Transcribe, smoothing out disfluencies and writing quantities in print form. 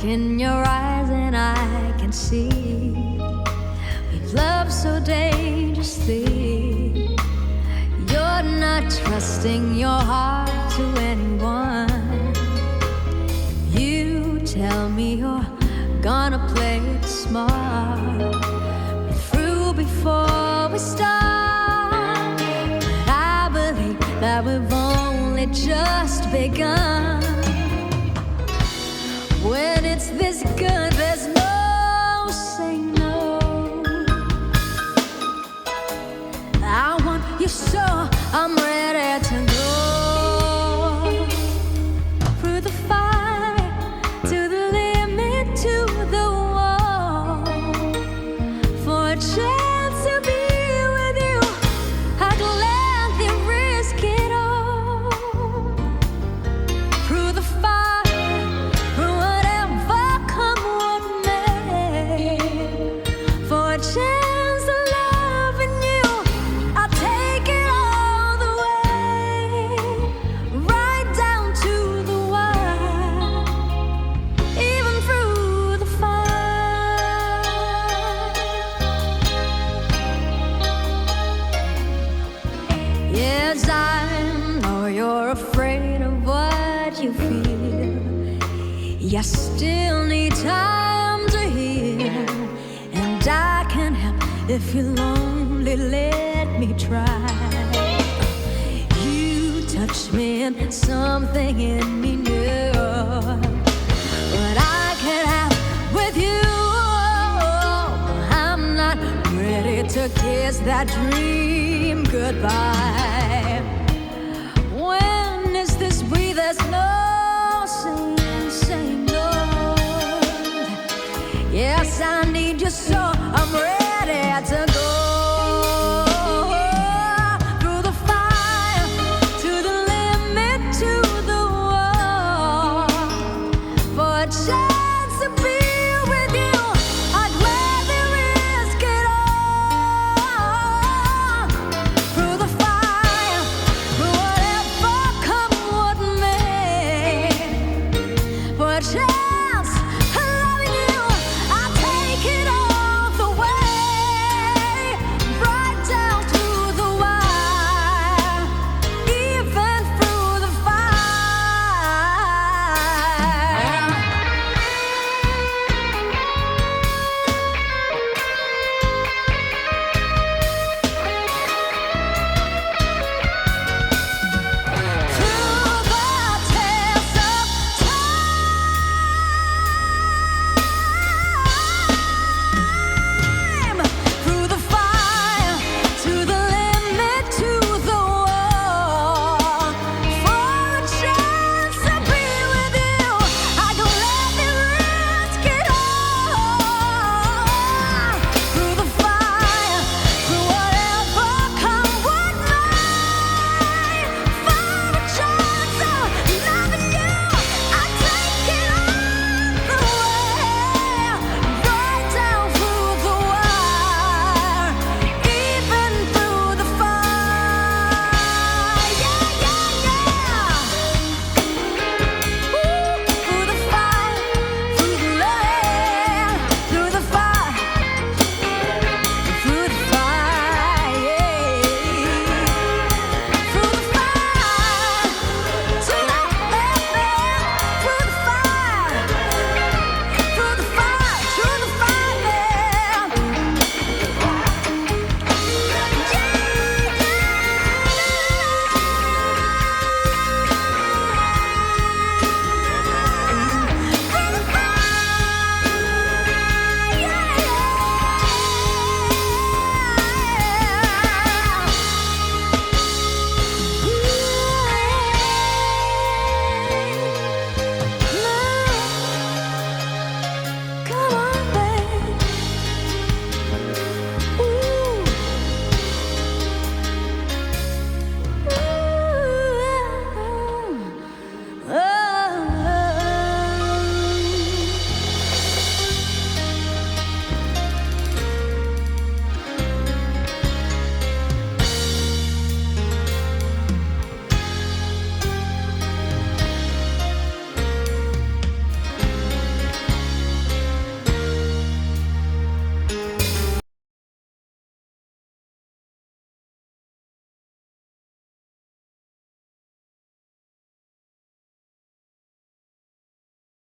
in your eyes and I can see we've loved so dangerously. You're not trusting your heart to anyone. You tell me you're gonna play it smart. We're through before we start, but I believe that we've only just begun. When it's this good, there's no saying no. I want you so I'm ready to go through the fire, to the limit, to the wall. For a chance to be with you, I'd gladly risk it all. Through the fire, through whatever come what may. For a chance to love in you, I'll take it all the way, right down to the wire, even through the fire. Yes, I know you're afraid of what you feel. You still need time to heal, and I can help if you're lonely. Let me try. You touch me and something in me new, but I can't have with you. I'm not ready to kiss that dream goodbye.